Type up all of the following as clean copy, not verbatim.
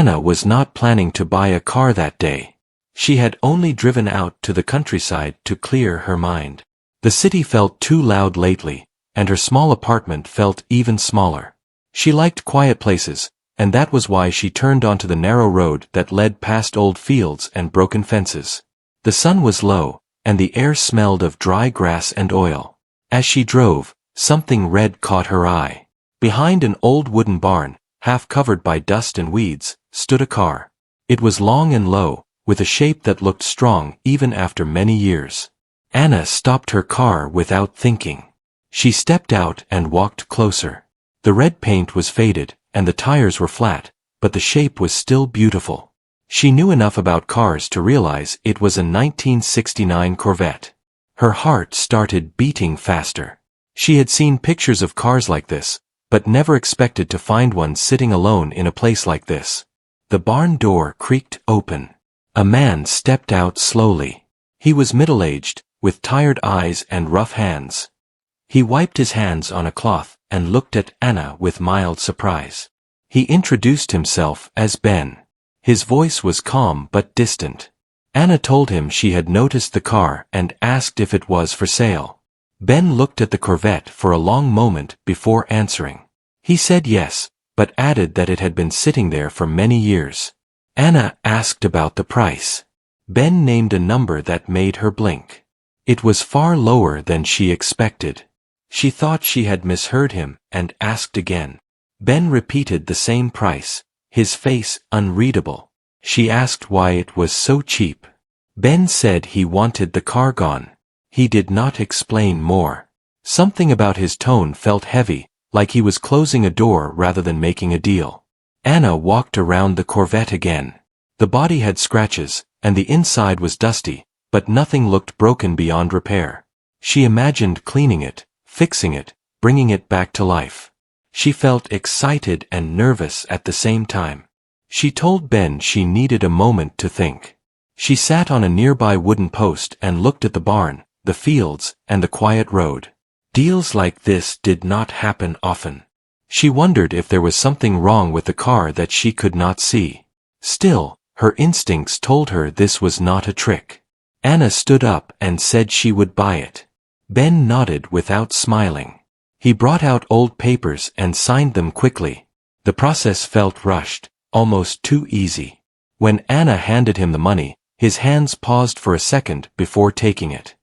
Anna was not planning to buy a car that day. She had only driven out to the countryside to clear her mind. The city felt too loud lately, and her small apartment felt even smaller. She liked quiet places, and that was why she turned onto the narrow road that led past old fields and broken fences. The sun was low, and the air smelled of dry grass and oil. As she drove, something red caught her eye. Behind an old wooden barn, half covered by dust and weeds, stood a car. It was long and low, with a shape that looked strong even after many years. Anna stopped her car without thinking. She stepped out and walked closer. The red paint was faded, and the tires were flat, but the shape was still beautiful. She knew enough about cars to realize it was a 1969 Corvette. Her heart started beating faster. She had seen pictures of cars like this, but never expected to find one sitting alone in a place like this. The barn door creaked open. A man stepped out slowly. He was middle-aged, with tired eyes and rough hands. He wiped his hands on a cloth and looked at Anna with mild surprise. He introduced himself as Ben. His voice was calm but distant. Anna told him she had noticed the car and asked if it was for sale. Ben looked at the Corvette for a long moment before answering. He said yes, but added that it had been sitting there for many years. Anna asked about the price. Ben named a number that made her blink. It was far lower than she expected. She thought she had misheard him and asked again. Ben repeated the same price, his face unreadable. She asked why it was so cheap. Ben said he wanted the car gone. He did not explain more. Something about his tone felt heavy, like he was closing a door rather than making a deal. Anna walked around the Corvette again. The body had scratches, and the inside was dusty, but nothing looked broken beyond repair. She imagined cleaning it, fixing it, bringing it back to life. She felt excited and nervous at the same time. She told Ben she needed a moment to think. She sat on a nearby wooden post and looked at the barn, the fields, and the quiet road. Deals like this did not happen often. She wondered if there was something wrong with the car that she could not see. Still, her instincts told her this was not a trick. Anna stood up and said she would buy it. Ben nodded without smiling. He brought out old papers and signed them quickly. The process felt rushed, almost too easy. When Anna handed him the money, his hands paused for a second before taking it.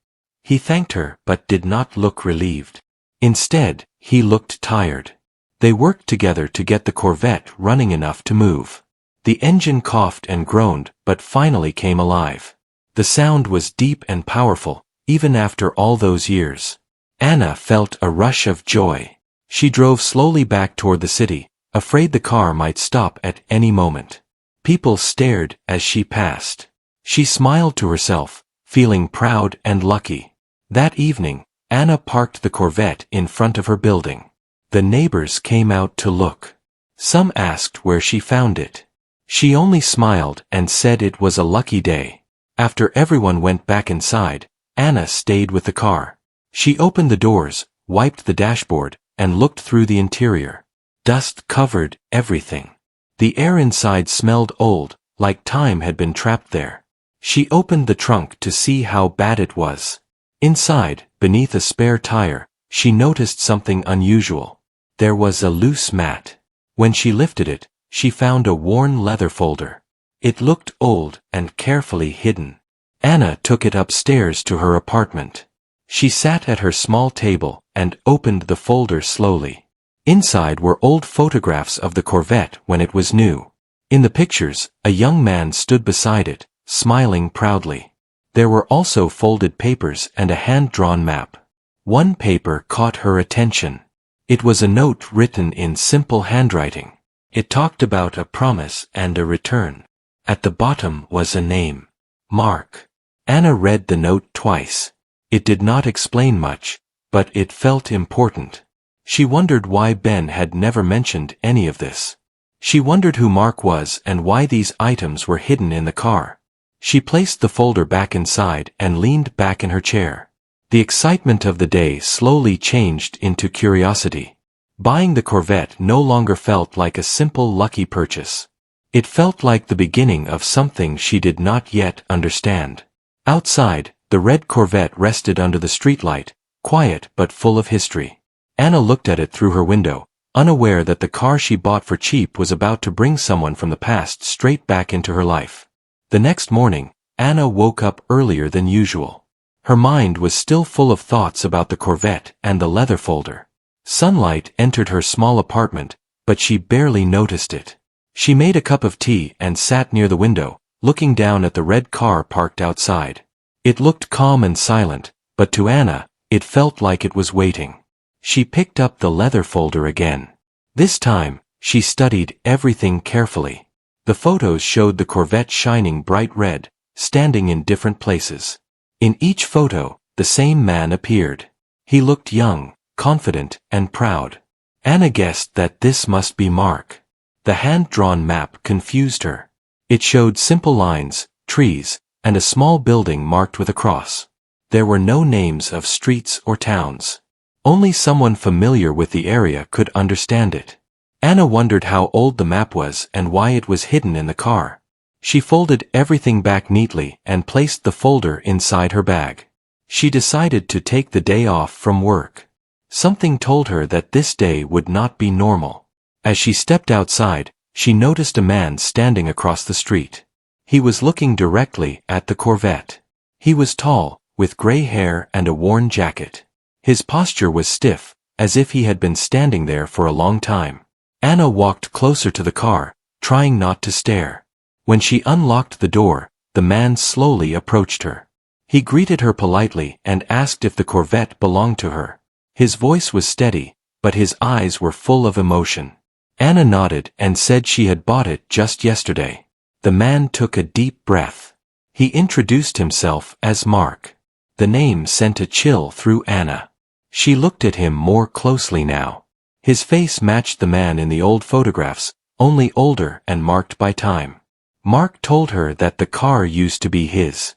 He thanked her but did not look relieved. Instead, he looked tired. They worked together to get the Corvette running enough to move. The engine coughed and groaned but finally came alive. The sound was deep and powerful, even after all those years. Anna felt a rush of joy. She drove slowly back toward the city, afraid the car might stop at any moment. People stared as she passed. She smiled to herself, feeling proud and lucky. That evening, Anna parked the Corvette in front of her building. The neighbors came out to look. Some asked where she found it. She only smiled and said it was a lucky day. After everyone went back inside, Anna stayed with the car. She opened the doors, wiped the dashboard, and looked through the interior. Dust covered everything. The air inside smelled old, like time had been trapped there. She opened the trunk to see how bad it was. Inside, beneath a spare tire, she noticed something unusual. There was a loose mat. When she lifted it, she found a worn leather folder. It looked old and carefully hidden. Anna took it upstairs to her apartment. She sat at her small table and opened the folder slowly. Inside were old photographs of the Corvette when it was new. In the pictures, a young man stood beside it, smiling proudly. There were also folded papers and a hand-drawn map. One paper caught her attention. It was a note written in simple handwriting. It talked about a promise and a return. At the bottom was a name. Mark. Anna read the note twice. It did not explain much, but it felt important. She wondered why Ben had never mentioned any of this. She wondered who Mark was and why these items were hidden in the car. She placed the folder back inside and leaned back in her chair. The excitement of the day slowly changed into curiosity. Buying the Corvette no longer felt like a simple lucky purchase. It felt like the beginning of something she did not yet understand. Outside, the red Corvette rested under the streetlight, quiet but full of history. Anna looked at it through her window, unaware that the car she bought for cheap was about to bring someone from the past straight back into her life. The next morning, Anna woke up earlier than usual. Her mind was still full of thoughts about the Corvette and the leather folder. Sunlight entered her small apartment, but she barely noticed it. She made a cup of tea and sat near the window, looking down at the red car parked outside. It looked calm and silent, but to Anna, it felt like it was waiting. She picked up the leather folder again. This time, she studied everything carefully. The photos showed the Corvette shining bright red, standing in different places. In each photo, the same man appeared. He looked young, confident, and proud. Anna guessed that this must be Mark. The hand-drawn map confused her. It showed simple lines, trees, and a small building marked with a cross. There were no names of streets or towns. Only someone familiar with the area could understand it. Anna wondered how old the map was and why it was hidden in the car. She folded everything back neatly and placed the folder inside her bag. She decided to take the day off from work. Something told her that this day would not be normal. As she stepped outside, she noticed a man standing across the street. He was looking directly at the Corvette. He was tall, with gray hair and a worn jacket. His posture was stiff, as if he had been standing there for a long time. Anna walked closer to the car, trying not to stare. When she unlocked the door, the man slowly approached her. He greeted her politely and asked if the Corvette belonged to her. His voice was steady, but his eyes were full of emotion. Anna nodded and said she had bought it just yesterday. The man took a deep breath. He introduced himself as Mark. The name sent a chill through Anna. She looked at him more closely now. His face matched the man in the old photographs, only older and marked by time. Mark told her that the car used to be his.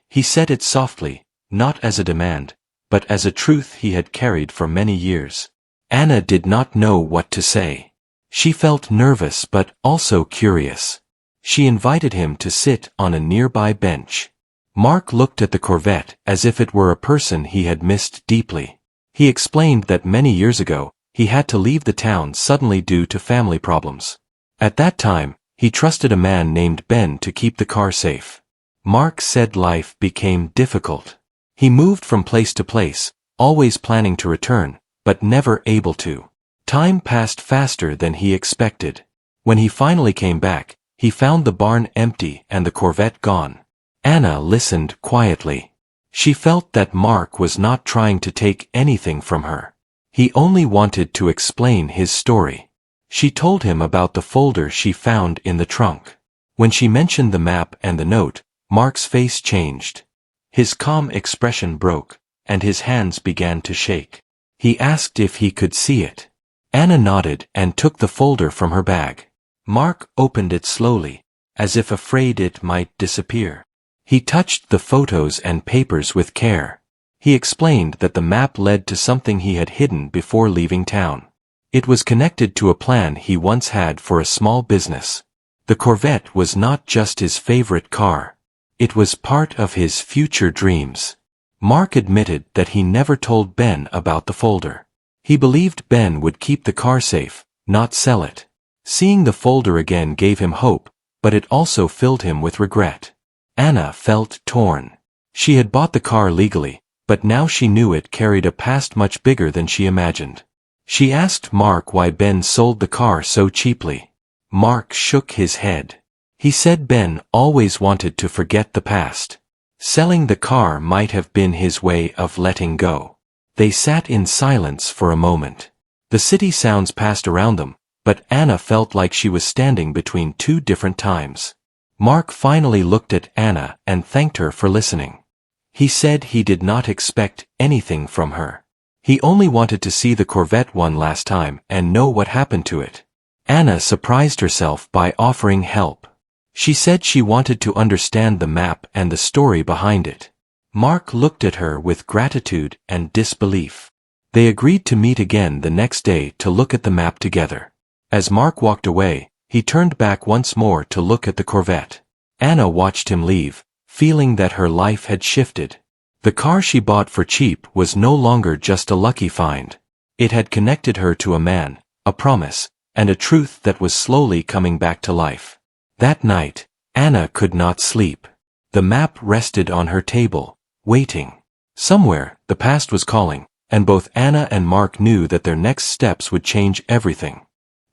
He said it softly, not as a demand, but as a truth he had carried for many years. Anna did not know what to say. She felt nervous but also curious. She invited him to sit on a nearby bench. Mark looked at the Corvette as if it were a person he had missed deeply. He explained that many years ago, he had to leave the town suddenly due to family problems. At that time, he trusted a man named Ben to keep the car safe. Mark said life became difficult. He moved from place to place, always planning to return, but never able to. Time passed faster than he expected. When he finally came back, he found the barn empty and the Corvette gone. Anna listened quietly. She felt that Mark was not trying to take anything from her. He only wanted to explain his story. She told him about the folder she found in the trunk. When she mentioned the map and the note, Mark's face changed. His calm expression broke, and his hands began to shake. He asked if he could see it. Anna nodded and took the folder from her bag. Mark opened it slowly, as if afraid it might disappear. He touched the photos and papers with care. He explained that the map led to something he had hidden before leaving town. It was connected to a plan he once had for a small business. The Corvette was not just his favorite car. It was part of his future dreams. Mark admitted that he never told Ben about the folder. He believed Ben would keep the car safe, not sell it. Seeing the folder again gave him hope, but it also filled him with regret. Anna felt torn. She had bought the car legally, but now she knew it carried a past much bigger than she imagined. She asked Mark why Ben sold the car so cheaply. Mark shook his head. He said Ben always wanted to forget the past. Selling the car might have been his way of letting go. They sat in silence for a moment. The city sounds passed around them, but Anna felt like she was standing between two different times. Mark finally looked at Anna and thanked her for listening. He said he did not expect anything from her. He only wanted to see the Corvette one last time and know what happened to it. Anna surprised herself by offering help. She said she wanted to understand the map and the story behind it. Mark looked at her with gratitude and disbelief. They agreed to meet again the next day to look at the map together. As Mark walked away, He turned back once more to look at the Corvette. Anna watched him leave, feeling that her life had shifted. The car she bought for cheap was no longer just a lucky find. It had connected her to a man, a promise, and a truth that was slowly coming back to life. That night, Anna could not sleep. The map rested on her table, waiting. Somewhere, the past was calling, and both Anna and Mark knew that their next steps would change everything.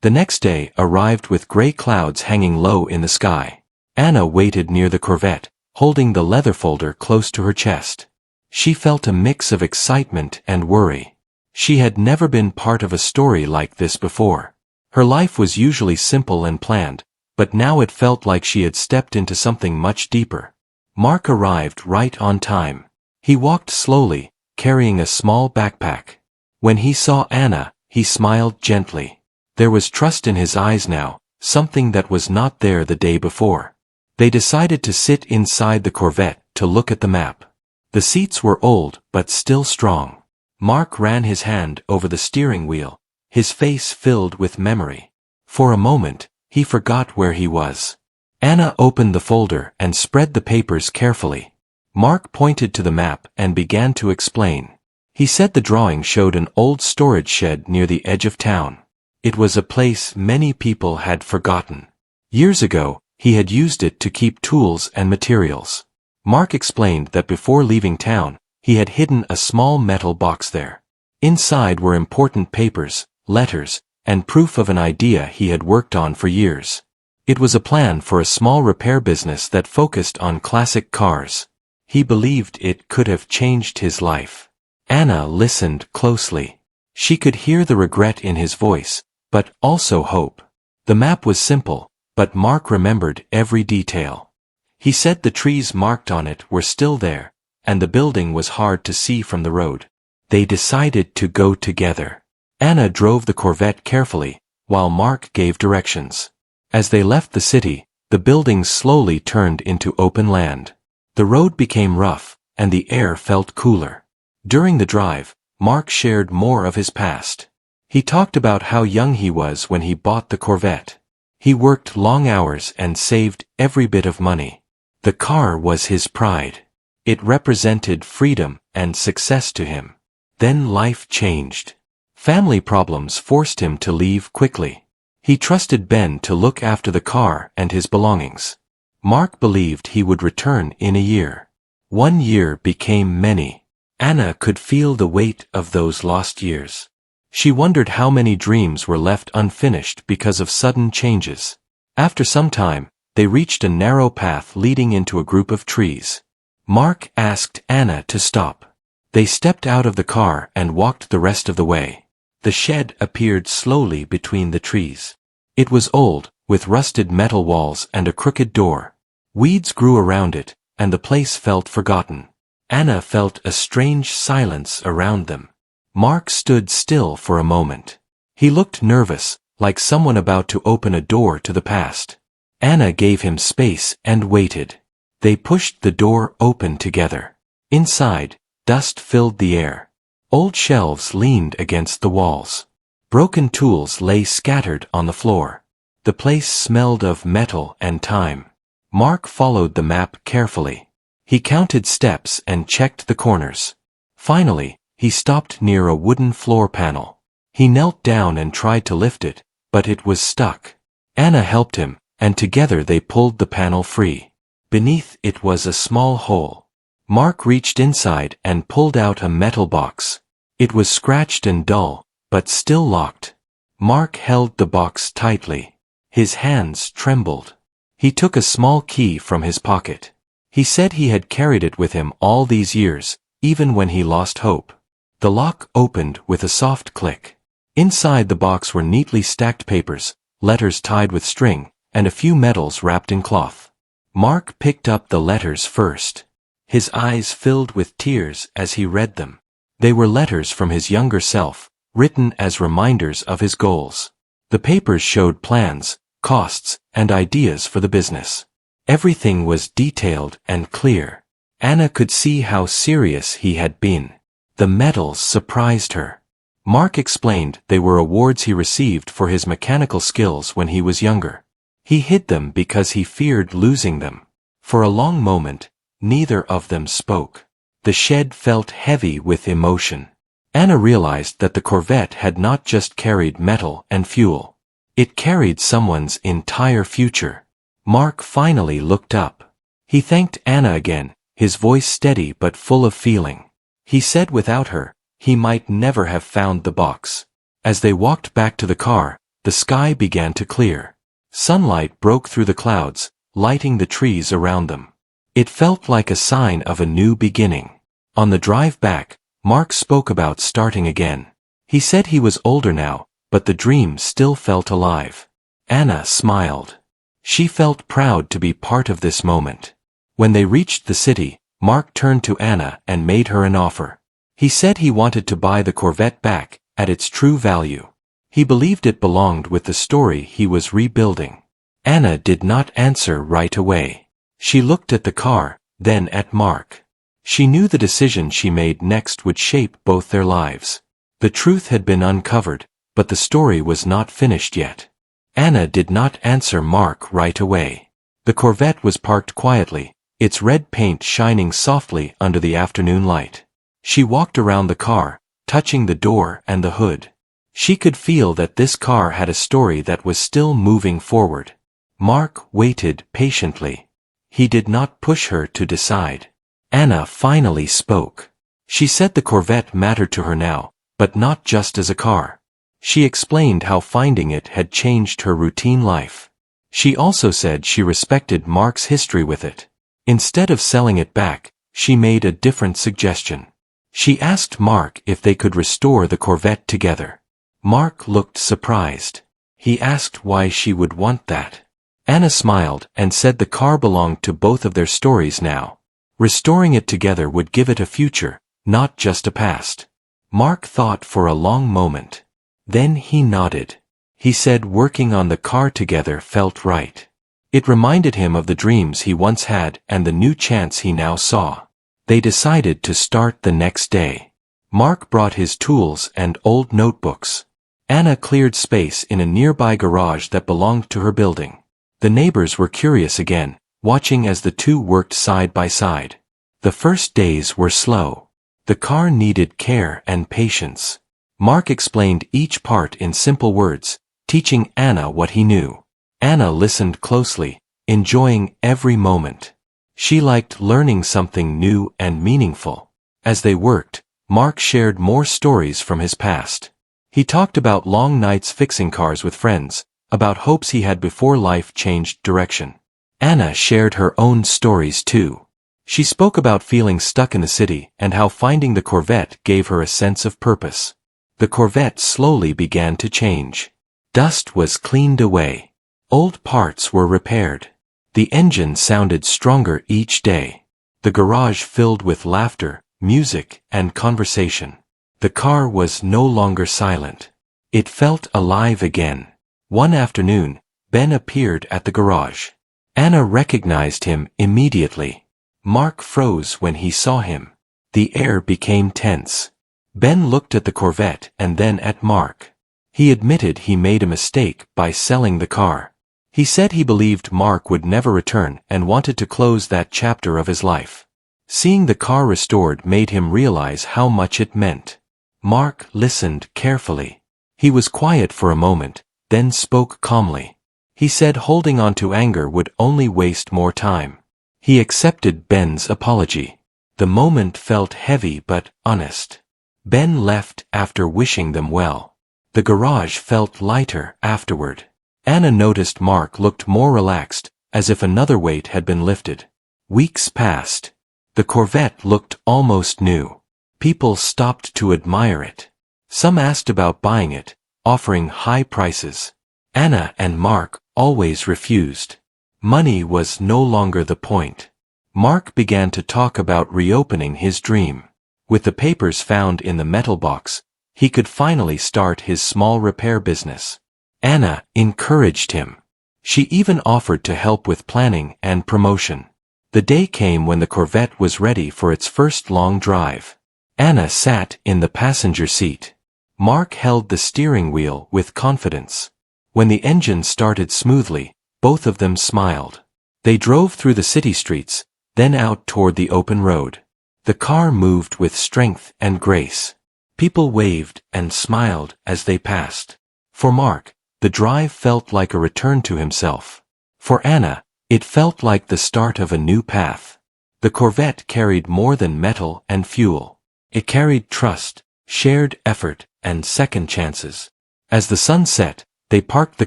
The next day arrived with gray clouds hanging low in the sky. Anna waited near the Corvette, holding the leather folder close to her chest. She felt a mix of excitement and worry. She had never been part of a story like this before. Her life was usually simple and planned, but now it felt like she had stepped into something much deeper. Mark arrived right on time. He walked slowly, carrying a small backpack. When he saw Anna, he smiled gently. There was trust in his eyes now, something that was not there the day before. They decided to sit inside the Corvette to look at the map. The seats were old but still strong. Mark ran his hand over the steering wheel, his face filled with memory. For a moment, he forgot where he was. Anna opened the folder and spread the papers carefully. Mark pointed to the map and began to explain. He said the drawing showed an old storage shed near the edge of town. It was a place many people had forgotten. Years ago, he had used it to keep tools and materials. Mark explained that before leaving town, he had hidden a small metal box there. Inside were important papers, letters, and proof of an idea he had worked on for years. It was a plan for a small repair business that focused on classic cars. He believed it could have changed his life. Anna listened closely. She could hear the regret in his voice, but also hope. The map was simple, but Mark remembered every detail. He said the trees marked on it were still there, and the building was hard to see from the road. They decided to go together. Anna drove the Corvette carefully, while Mark gave directions. As they left the city, the buildings slowly turned into open land. The road became rough, and the air felt cooler. During the drive, Mark shared more of his past. He talked about how young he was when he bought the Corvette. He worked long hours and saved every bit of money. The car was his pride. It represented freedom and success to him. Then life changed. Family problems forced him to leave quickly. He trusted Ben to look after the car and his belongings. Mark believed he would return in a year. 1 year became many. Anna could feel the weight of those lost years. She wondered how many dreams were left unfinished because of sudden changes. After some time, they reached a narrow path leading into a group of trees. Mark asked Anna to stop. They stepped out of the car and walked the rest of the way. The shed appeared slowly between the trees. It was old, with rusted metal walls and a crooked door. Weeds grew around it, and the place felt forgotten. Anna felt a strange silence around them. Mark stood still for a moment. He looked nervous, like someone about to open a door to the past. Anna gave him space and waited. They pushed the door open together. Inside, dust filled the air. Old shelves leaned against the walls. Broken tools lay scattered on the floor. The place smelled of metal and time. Mark followed the map carefully. He counted steps and checked the corners. Finally, he stopped near a wooden floor panel. He knelt down and tried to lift it, but it was stuck. Anna helped him, and together they pulled the panel free. Beneath it was a small hole. Mark reached inside and pulled out a metal box. It was scratched and dull, but still locked. Mark held the box tightly. His hands trembled. He took a small key from his pocket. He said he had carried it with him all these years, even when he lost hope. The lock opened with a soft click. Inside the box were neatly stacked papers, letters tied with string, and a few medals wrapped in cloth. Mark picked up the letters first. His eyes filled with tears as he read them. They were letters from his younger self, written as reminders of his goals. The papers showed plans, costs, and ideas for the business. Everything was detailed and clear. Anna could see how serious he had been. The medals surprised her. Mark explained they were awards he received for his mechanical skills when he was younger. He hid them because he feared losing them. For a long moment, neither of them spoke. The shed felt heavy with emotion. Anna realized that the Corvette had not just carried metal and fuel. It carried someone's entire future. Mark finally looked up. He thanked Anna again, his voice steady but full of feeling. He said without her, he might never have found the box. As they walked back to the car, the sky began to clear. Sunlight broke through the clouds, lighting the trees around them. It felt like a sign of a new beginning. On the drive back, Mark spoke about starting again. He said he was older now, but the dream still felt alive. Anna smiled. She felt proud to be part of this moment. When they reached the city, Mark turned to Anna and made her an offer. He said he wanted to buy the Corvette back, at its true value. He believed it belonged with the story he was rebuilding. Anna did not answer right away. She looked at the car, then at Mark. She knew the decision she made next would shape both their lives. The truth had been uncovered, but the story was not finished yet. Anna did not answer Mark right away. The Corvette was parked quietly, its red paint shining softly under the afternoon light. She walked around the car, touching the door and the hood. She could feel that this car had a story that was still moving forward. Mark waited patiently. He did not push her to decide. Anna finally spoke. She said the Corvette mattered to her now, but not just as a car. She explained how finding it had changed her routine life. She also said she respected Mark's history with it. Instead of selling it back, she made a different suggestion. She asked Mark if they could restore the Corvette together. Mark looked surprised. He asked why she would want that. Anna smiled and said the car belonged to both of their stories now. Restoring it together would give it a future, not just a past. Mark thought for a long moment. Then he nodded. He said working on the car together felt right. It reminded him of the dreams he once had and the new chance he now saw. They decided to start the next day. Mark brought his tools and old notebooks. Anna cleared space in a nearby garage that belonged to her building. The neighbors were curious again, watching as the two worked side by side. The first days were slow. The car needed care and patience. Mark explained each part in simple words, teaching Anna what he knew. Anna listened closely, enjoying every moment. She liked learning something new and meaningful. As they worked, Mark shared more stories from his past. He talked about long nights fixing cars with friends, about hopes he had before life changed direction. Anna shared her own stories too. She spoke about feeling stuck in the city and how finding the Corvette gave her a sense of purpose. The Corvette slowly began to change. Dust was cleaned away. Old parts were repaired. The engine sounded stronger each day. The garage filled with laughter, music, and conversation. The car was no longer silent. It felt alive again. One afternoon, Ben appeared at the garage. Anna recognized him immediately. Mark froze when he saw him. The air became tense. Ben looked at the Corvette and then at Mark. He admitted he made a mistake by selling the car. He said he believed Mark would never return and wanted to close that chapter of his life. Seeing the car restored made him realize how much it meant. Mark listened carefully. He was quiet for a moment, then spoke calmly. He said holding on to anger would only waste more time. He accepted Ben's apology. The moment felt heavy but honest. Ben left after wishing them well. The garage felt lighter afterward. Anna noticed Mark looked more relaxed, as if another weight had been lifted. Weeks passed. The Corvette looked almost new. People stopped to admire it. Some asked about buying it, offering high prices. Anna and Mark always refused. Money was no longer the point. Mark began to talk about reopening his dream. With the papers found in the metal box, he could finally start his small repair business. Anna encouraged him. She even offered to help with planning and promotion. The day came when the Corvette was ready for its first long drive. Anna sat in the passenger seat. Mark held the steering wheel with confidence. When the engine started smoothly, both of them smiled. They drove through the city streets, then out toward the open road. The car moved with strength and grace. People waved and smiled as they passed. For Mark, the drive felt like a return to himself. For Anna, it felt like the start of a new path. The Corvette carried more than metal and fuel. It carried trust, shared effort, and second chances. As the sun set, they parked the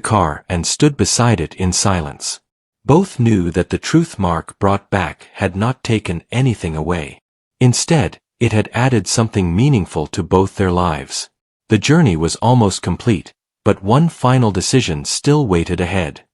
car and stood beside it in silence. Both knew that the truth Mark brought back had not taken anything away. Instead, it had added something meaningful to both their lives. The journey was almost complete, but one final decision still waited ahead.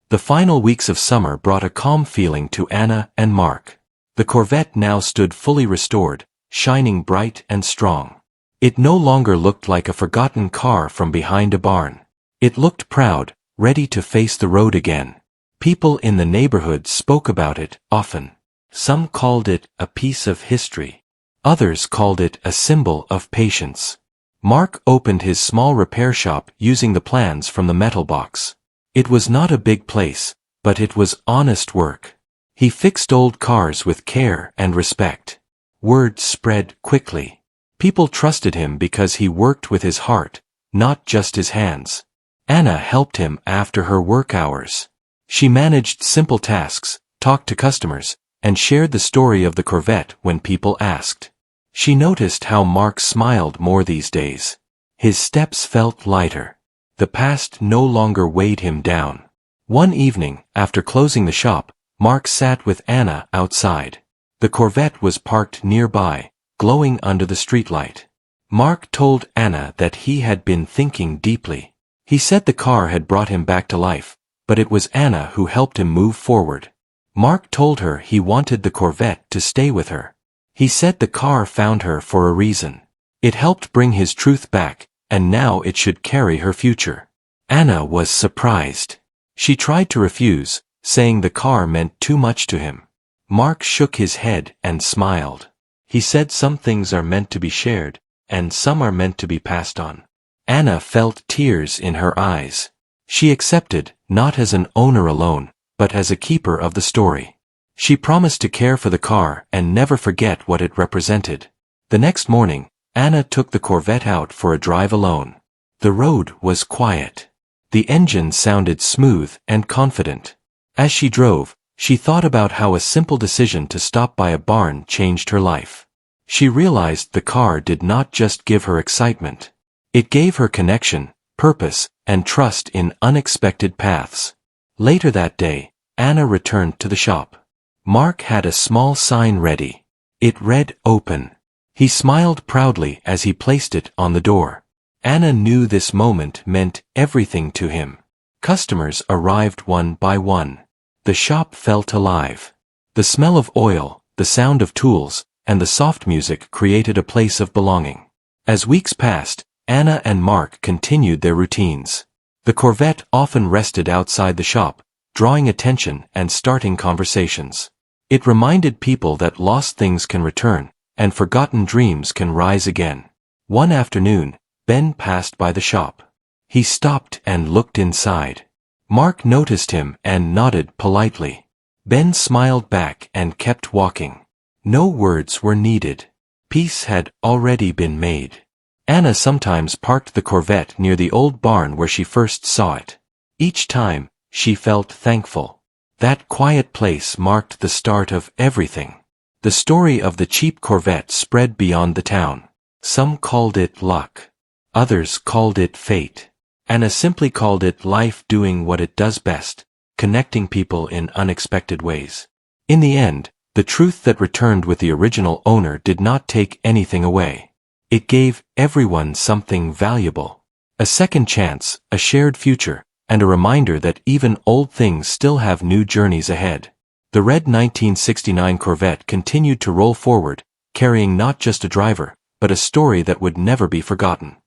The final weeks of summer brought a calm feeling to Anna and Mark. The Corvette now stood fully restored, shining bright and strong. It no longer looked like a forgotten car from behind a barn. It looked proud, ready to face the road again. People in the neighborhood spoke about it often. Some called it a piece of history. Others called it a symbol of patience. Mark opened his small repair shop using the plans from the metal box. It was not a big place, but it was honest work. He fixed old cars with care and respect. Word spread quickly. People trusted him because he worked with his heart, not just his hands. Anna helped him after her work hours. She managed simple tasks, talked to customers, and shared the story of the Corvette when people asked. She noticed how Mark smiled more these days. His steps felt lighter. The past no longer weighed him down. One evening, after closing the shop, Mark sat with Anna outside. The Corvette was parked nearby, glowing under the streetlight. Mark told Anna that he had been thinking deeply. He said the car had brought him back to life, but it was Anna who helped him move forward. Mark told her he wanted the Corvette to stay with her. He said the car found her for a reason. It helped bring his truth back, and now it should carry her future. Anna was surprised. She tried to refuse, saying the car meant too much to him. Mark shook his head and smiled. He said some things are meant to be shared, and some are meant to be passed on. Anna felt tears in her eyes. She accepted, not as an owner alone, but as a keeper of the story. She promised to care for the car and never forget what it represented. The next morning, Anna took the Corvette out for a drive alone. The road was quiet. The engine sounded smooth and confident. As she drove, she thought about how a simple decision to stop by a barn changed her life. She realized the car did not just give her excitement. It gave her connection, purpose, and trust in unexpected paths. Later that day, Anna returned to the shop. Mark had a small sign ready. It read "Open." He smiled proudly as he placed it on the door. Anna knew this moment meant everything to him. Customers arrived one by one. The shop felt alive. The smell of oil, the sound of tools, and the soft music created a place of belonging. As weeks passed, Anna and Mark continued their routines. The Corvette often rested outside the shop, drawing attention and starting conversations. It reminded people that lost things can return, and forgotten dreams can rise again. One afternoon, Ben passed by the shop. He stopped and looked inside. Mark noticed him and nodded politely. Ben smiled back and kept walking. No words were needed. Peace had already been made. Anna sometimes parked the Corvette near the old barn where she first saw it. Each time, she felt thankful. That quiet place marked the start of everything. The story of the cheap Corvette spread beyond the town. Some called it luck. Others called it fate. Anna simply called it life doing what it does best, connecting people in unexpected ways. In the end, the truth that returned with the original owner did not take anything away. It gave everyone something valuable. A second chance, a shared future, and a reminder that even old things still have new journeys ahead. The red 1969 Corvette continued to roll forward, carrying not just a driver, but a story that would never be forgotten.